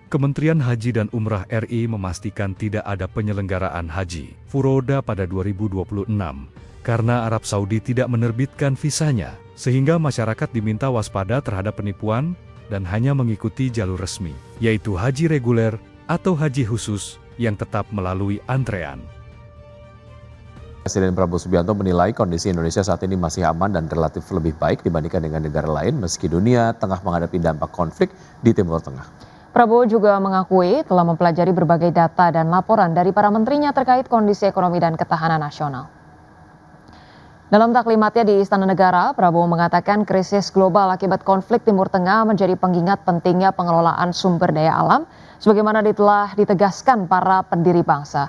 Kementerian Haji dan Umrah RI memastikan tidak ada penyelenggaraan haji furoda pada 2026 karena Arab Saudi tidak menerbitkan visanya, sehingga masyarakat diminta waspada terhadap penipuan dan hanya mengikuti jalur resmi, yaitu haji reguler atau haji khusus yang tetap melalui antrean. Presiden Prabowo Subianto menilai kondisi Indonesia saat ini masih aman dan relatif lebih baik dibandingkan dengan negara lain meski dunia tengah menghadapi dampak konflik di Timur Tengah. Prabowo juga mengakui telah mempelajari berbagai data dan laporan dari para menterinya terkait kondisi ekonomi dan ketahanan nasional. Dalam taklimatnya di Istana Negara, Prabowo mengatakan krisis global akibat konflik Timur Tengah menjadi pengingat pentingnya pengelolaan sumber daya alam sebagaimana telah ditegaskan para pendiri bangsa.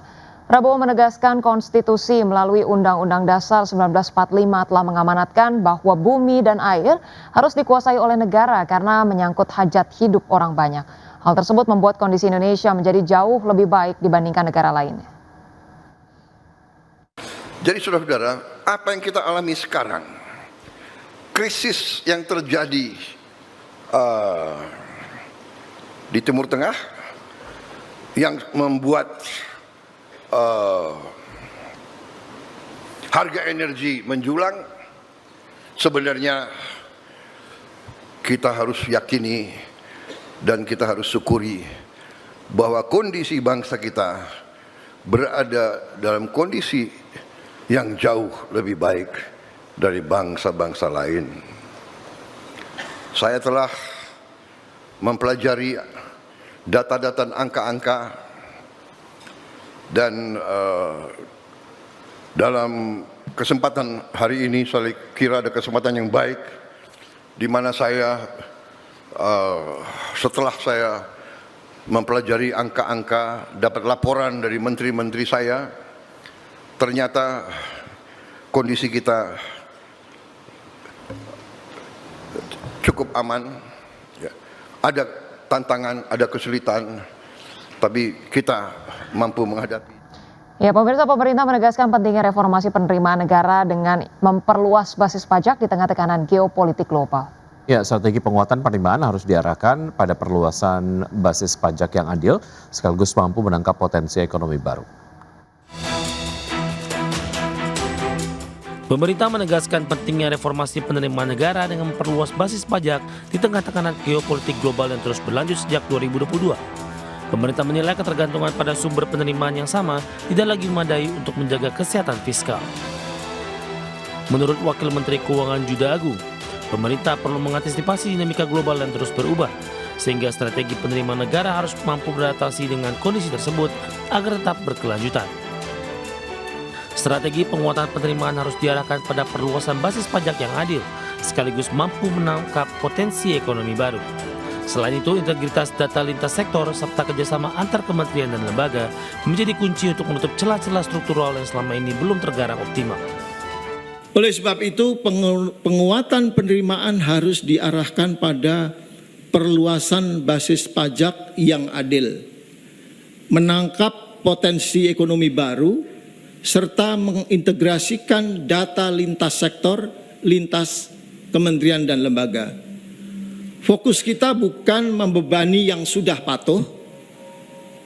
Prabowo menegaskan konstitusi melalui Undang-Undang Dasar 1945 telah mengamanatkan bahwa bumi dan air harus dikuasai oleh negara karena menyangkut hajat hidup orang banyak. Hal tersebut membuat kondisi Indonesia menjadi jauh lebih baik dibandingkan negara lainnya. Jadi saudara-saudara, apa yang kita alami sekarang, krisis yang terjadi di Timur Tengah yang membuat harga energi menjulang, sebenarnya kita harus yakini dan kita harus syukuri bahwa kondisi bangsa kita berada dalam kondisi yang jauh lebih baik dari bangsa-bangsa lain. Saya telah mempelajari data-data angka-angka dan dalam kesempatan hari ini saya kira ada kesempatan yang baik di mana saya setelah saya mempelajari angka-angka, dapat laporan dari menteri-menteri saya, ternyata kondisi kita cukup aman. Ada tantangan, ada kesulitan, tapi kita mampu menghadapi. Ya, pemerintah menegaskan pentingnya reformasi penerimaan negara dengan memperluas basis pajak di tengah tekanan geopolitik global. Ya, strategi penguatan penerimaan harus diarahkan pada perluasan basis pajak yang adil, sekaligus mampu menangkap potensi ekonomi baru. Pemerintah menegaskan pentingnya reformasi penerimaan negara dengan memperluas basis pajak di tengah tekanan geopolitik global yang terus berlanjut sejak 2022. Pemerintah menilai ketergantungan pada sumber penerimaan yang sama tidak lagi memadai untuk menjaga kesehatan fiskal. Menurut Wakil Menteri Keuangan Juda Agung, pemerintah perlu mengantisipasi dinamika global yang terus berubah, sehingga strategi penerimaan negara harus mampu beradaptasi dengan kondisi tersebut agar tetap berkelanjutan. Strategi penguatan penerimaan harus diarahkan pada perluasan basis pajak yang adil, sekaligus mampu menangkap potensi ekonomi baru. Selain itu, integritas data lintas sektor serta kerjasama antar kementerian dan lembaga menjadi kunci untuk menutup celah-celah struktural yang selama ini belum tergarap optimal. Oleh sebab itu, penguatan penerimaan harus diarahkan pada perluasan basis pajak yang adil, menangkap potensi ekonomi baru, serta mengintegrasikan data lintas sektor, lintas kementerian dan lembaga. Fokus kita bukan membebani yang sudah patuh,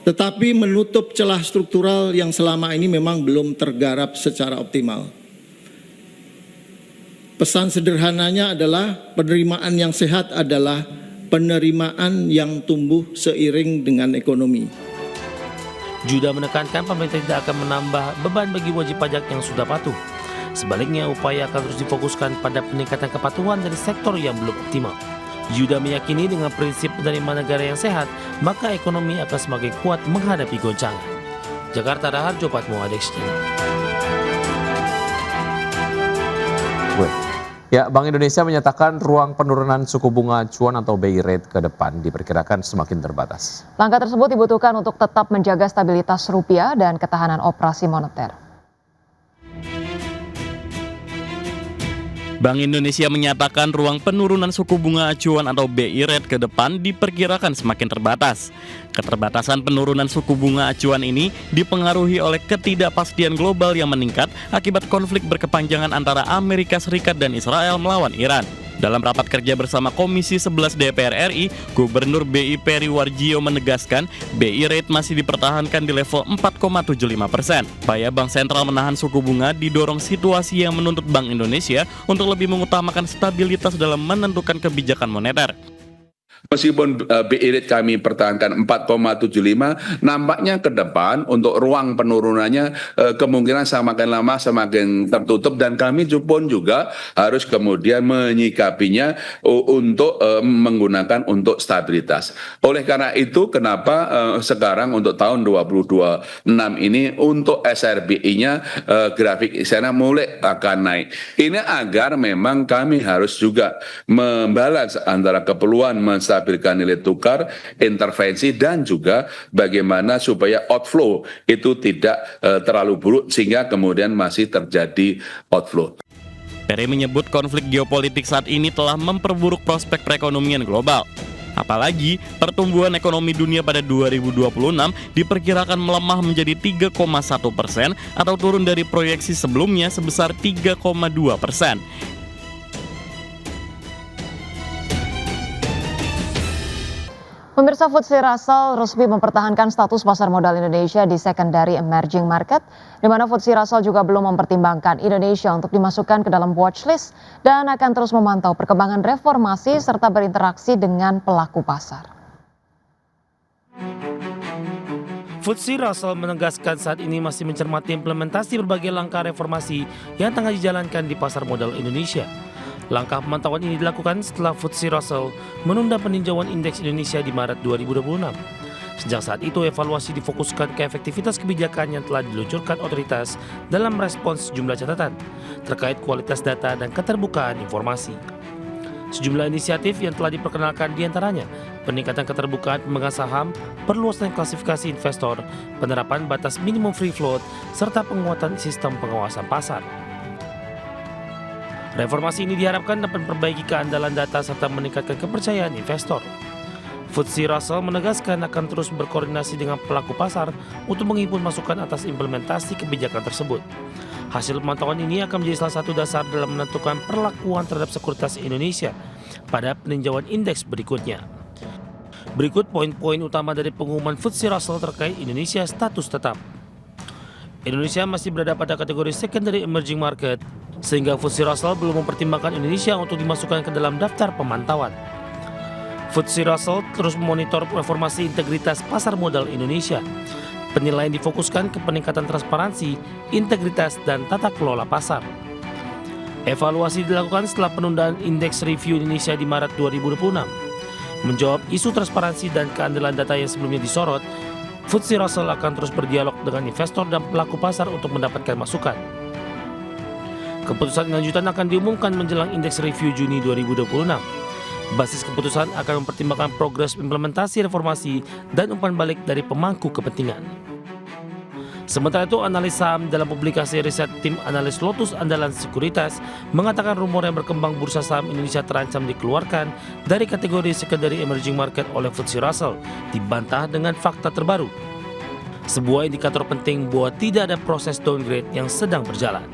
tetapi menutup celah struktural yang selama ini memang belum tergarap secara optimal. Pesan sederhananya adalah penerimaan yang sehat adalah penerimaan yang tumbuh seiring dengan ekonomi. Juda menekankan pemerintah tidak akan menambah beban bagi wajib pajak yang sudah patuh. Sebaliknya, upaya akan terus difokuskan pada peningkatan kepatuhan dari sektor yang belum optimal. Juda meyakini dengan prinsip penerimaan negara yang sehat, maka ekonomi akan semakin kuat menghadapi goncangan. Jakarta, Raharjo Patmo, Adexti. Ya, Bank Indonesia menyatakan ruang penurunan suku bunga acuan atau BI rate ke depan diperkirakan semakin terbatas. Langkah tersebut dibutuhkan untuk tetap menjaga stabilitas rupiah dan ketahanan operasi moneter. Bank Indonesia menyatakan ruang penurunan suku bunga acuan atau BI rate ke depan diperkirakan semakin terbatas. Keterbatasan penurunan suku bunga acuan ini dipengaruhi oleh ketidakpastian global yang meningkat akibat konflik berkepanjangan antara Amerika Serikat dan Israel melawan Iran. Dalam rapat kerja bersama Komisi 11 DPR RI, Gubernur BI Peri Warjio menegaskan BI rate masih dipertahankan di level 4,75%. Upaya Bank Sentral menahan suku bunga didorong situasi yang menuntut Bank Indonesia untuk lebih mengutamakan stabilitas dalam menentukan kebijakan moneter. Meskipun BI rate kami pertahankan 4,75, nampaknya ke depan untuk ruang penurunannya kemungkinan semakin lama semakin tertutup, dan kami pun juga harus kemudian menyikapinya untuk menggunakan untuk stabilitas. Oleh karena itu, kenapa sekarang untuk tahun 2026 ini untuk SRBI-nya grafik sana mulai akan naik. Ini agar memang kami harus juga membalance antara keperluan menstabilkan nilai tukar, intervensi, dan juga bagaimana supaya outflow itu tidak terlalu buruk sehingga kemudian masih terjadi outflow. Peri menyebut konflik geopolitik saat ini telah memperburuk prospek perekonomian global. Apalagi pertumbuhan ekonomi dunia pada 2026 diperkirakan melemah menjadi 3,1% atau turun dari proyeksi sebelumnya sebesar 3,2%. Pemirsa, FTSE Russell resmi mempertahankan status pasar modal Indonesia di secondary emerging market, di mana FTSE Russell juga belum mempertimbangkan Indonesia untuk dimasukkan ke dalam watchlist dan akan terus memantau perkembangan reformasi serta berinteraksi dengan pelaku pasar. FTSE Russell menegaskan saat ini masih mencermati implementasi berbagai langkah reformasi yang tengah dijalankan di pasar modal Indonesia. Langkah pemantauan ini dilakukan setelah FTSE Russell menunda peninjauan indeks Indonesia di Maret 2026. Sejak saat itu, evaluasi difokuskan ke efektivitas kebijakan yang telah diluncurkan otoritas dalam respons sejumlah catatan terkait kualitas data dan keterbukaan informasi. Sejumlah inisiatif yang telah diperkenalkan diantaranya peningkatan keterbukaan pemegang saham, perluasan klasifikasi investor, penerapan batas minimum free float, serta penguatan sistem pengawasan pasar. Reformasi ini diharapkan dapat memperbaiki keandalan data serta meningkatkan kepercayaan investor. FTSE Russell menegaskan akan terus berkoordinasi dengan pelaku pasar untuk menghimpun masukan atas implementasi kebijakan tersebut. Hasil pemantauan ini akan menjadi salah satu dasar dalam menentukan perlakuan terhadap sekuritas Indonesia pada peninjauan indeks berikutnya. Berikut poin-poin utama dari pengumuman FTSE Russell terkait Indonesia status tetap. Indonesia masih berada pada kategori secondary emerging market, sehingga FTSE Russell belum mempertimbangkan Indonesia untuk dimasukkan ke dalam daftar pemantauan. FTSE Russell terus memonitor reformasi integritas pasar modal Indonesia. Penilaian difokuskan ke peningkatan transparansi, integritas, dan tata kelola pasar. Evaluasi dilakukan setelah penundaan indeks review Indonesia di Maret 2026. Menjawab isu transparansi dan keandalan data yang sebelumnya disorot, FTSE Russell akan terus berdialog dengan investor dan pelaku pasar untuk mendapatkan masukan. Keputusan lanjutan akan diumumkan menjelang indeks review Juni 2026. Basis keputusan akan mempertimbangkan progres implementasi reformasi dan umpan balik dari pemangku kepentingan. Sementara itu, analis saham dalam publikasi riset tim analis Lotus Andalan Sekuritas mengatakan rumor yang berkembang bursa saham Indonesia terancam dikeluarkan dari kategori secondary emerging market oleh FTSE Russell dibantah dengan fakta terbaru. Sebuah indikator penting bahwa tidak ada proses downgrade yang sedang berjalan.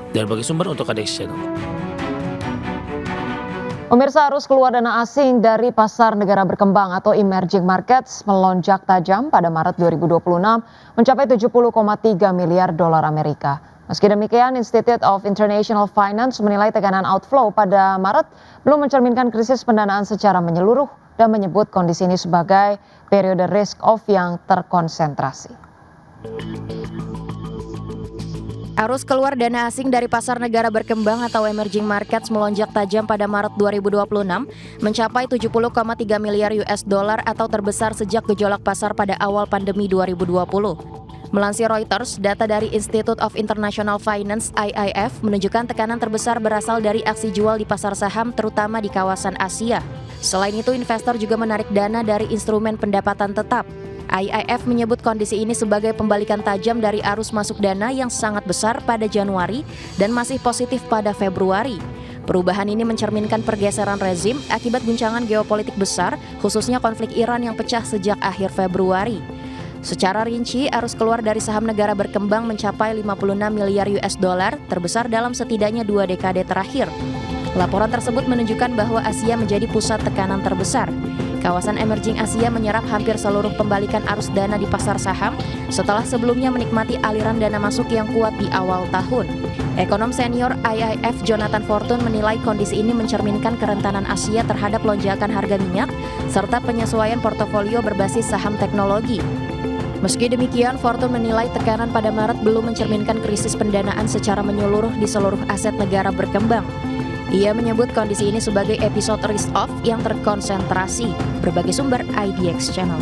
Dari berbagai sumber untuk KDX Channel. Pemirsa, arus keluar dana asing dari pasar negara berkembang atau emerging markets melonjak tajam pada Maret 2026 mencapai 70,3 miliar dolar Amerika. Meski demikian, Institute of International Finance menilai tekanan outflow pada Maret belum mencerminkan krisis pendanaan secara menyeluruh dan menyebut kondisi ini sebagai periode risk off yang terkonsentrasi. Arus keluar dana asing dari pasar negara berkembang atau emerging markets melonjak tajam pada Maret 2026 mencapai 70,3 miliar US dollar atau terbesar sejak gejolak pasar pada awal pandemi 2020. Melansir Reuters, data dari Institute of International Finance (IIF) menunjukkan tekanan terbesar berasal dari aksi jual di pasar saham terutama di kawasan Asia. Selain itu, investor juga menarik dana dari instrumen pendapatan tetap. IIF menyebut kondisi ini sebagai pembalikan tajam dari arus masuk dana yang sangat besar pada Januari dan masih positif pada Februari. Perubahan ini mencerminkan pergeseran rezim akibat guncangan geopolitik besar, khususnya konflik Iran yang pecah sejak akhir Februari. Secara rinci, arus keluar dari saham negara berkembang mencapai 56 miliar US dollar, terbesar dalam setidaknya 2 dekade terakhir. Laporan tersebut menunjukkan bahwa Asia menjadi pusat tekanan terbesar. Kawasan emerging Asia menyerap hampir seluruh pembalikan arus dana di pasar saham setelah sebelumnya menikmati aliran dana masuk yang kuat di awal tahun. Ekonom senior IIF Jonathan Fortune menilai kondisi ini mencerminkan kerentanan Asia terhadap lonjakan harga minyak serta penyesuaian portofolio berbasis saham teknologi. Meski demikian, Fortune menilai tekanan pada Maret belum mencerminkan krisis pendanaan secara menyeluruh di seluruh aset negara berkembang. Ia menyebut kondisi ini sebagai episode risk-off yang terkonsentrasi. Berbagai sumber IDX Channel.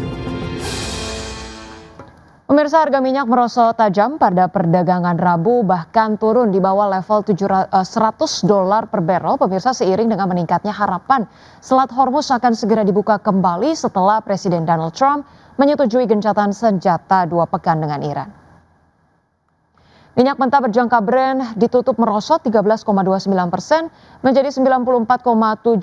Pemirsa, harga minyak merosot tajam pada perdagangan Rabu, bahkan turun di bawah level $100 per barrel. Pemirsa, seiring dengan meningkatnya harapan Selat Hormuz akan segera dibuka kembali setelah Presiden Donald Trump menyetujui gencatan senjata 2 pekan dengan Iran. Minyak mentah berjangka Brent ditutup merosot 13,29% menjadi $94,75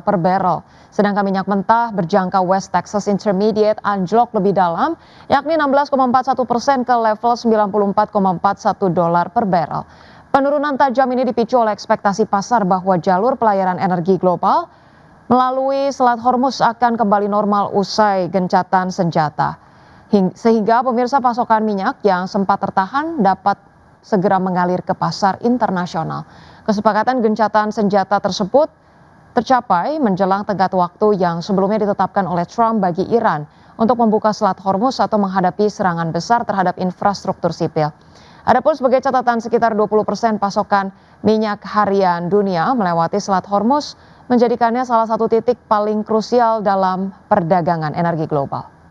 per barrel. Sedangkan minyak mentah berjangka West Texas Intermediate anjlok lebih dalam, yakni 16,41% ke level $94,41 per barrel. Penurunan tajam ini dipicu oleh ekspektasi pasar bahwa jalur pelayaran energi global melalui Selat Hormuz akan kembali normal usai gencatan senjata. Sehingga pemirsa, pasokan minyak yang sempat tertahan dapat segera mengalir ke pasar internasional. Kesepakatan gencatan senjata tersebut tercapai menjelang tenggat waktu yang sebelumnya ditetapkan oleh Trump bagi Iran untuk membuka Selat Hormuz atau menghadapi serangan besar terhadap infrastruktur sipil. Adapun sebagai catatan, sekitar 20% pasokan minyak harian dunia melewati Selat Hormuz, menjadikannya salah satu titik paling krusial dalam perdagangan energi global.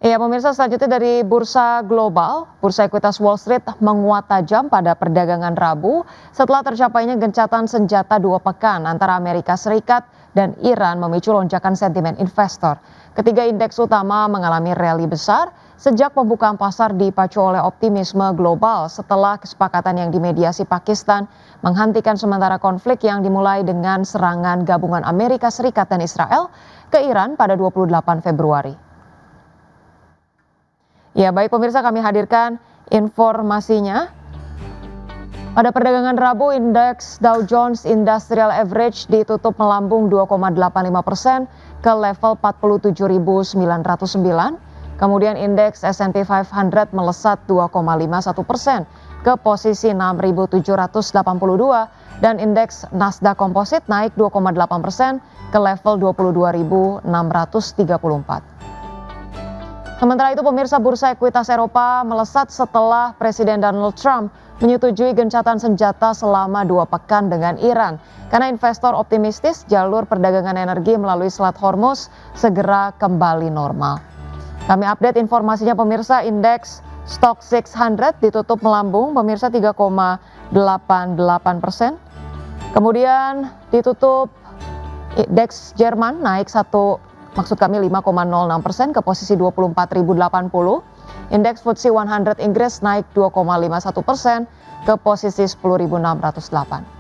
Ya, pemirsa, selanjutnya dari bursa global, bursa ekuitas Wall Street menguat tajam pada perdagangan Rabu setelah tercapainya gencatan senjata 2 pekan antara Amerika Serikat dan Iran memicu lonjakan sentimen investor. Ketiga indeks utama mengalami rally besar sejak pembukaan pasar dipacu oleh optimisme global setelah kesepakatan yang dimediasi Pakistan menghentikan sementara konflik yang dimulai dengan serangan gabungan Amerika Serikat dan Israel ke Iran pada 28 Februari. Ya, baik pemirsa, kami hadirkan informasinya. Pada perdagangan Rabu, indeks Dow Jones Industrial Average ditutup melambung 2,85% ke level 47.909. Kemudian indeks S&P 500 melesat 2,51% ke posisi 6.782 dan indeks Nasdaq Composite naik 2,8% ke level 22.634. Sementara itu pemirsa, bursa ekuitas Eropa melesat setelah Presiden Donald Trump menyetujui gencatan senjata selama 2 pekan dengan Iran. Karena investor optimistis jalur perdagangan energi melalui Selat Hormuz segera kembali normal. Kami update informasinya pemirsa, indeks Stock 600 ditutup melambung pemirsa 3,88%. Kemudian ditutup indeks Jerman naik 5,06% ke posisi 24.080. Indeks FTSE 100 Inggris naik 2,51% ke posisi 10.608.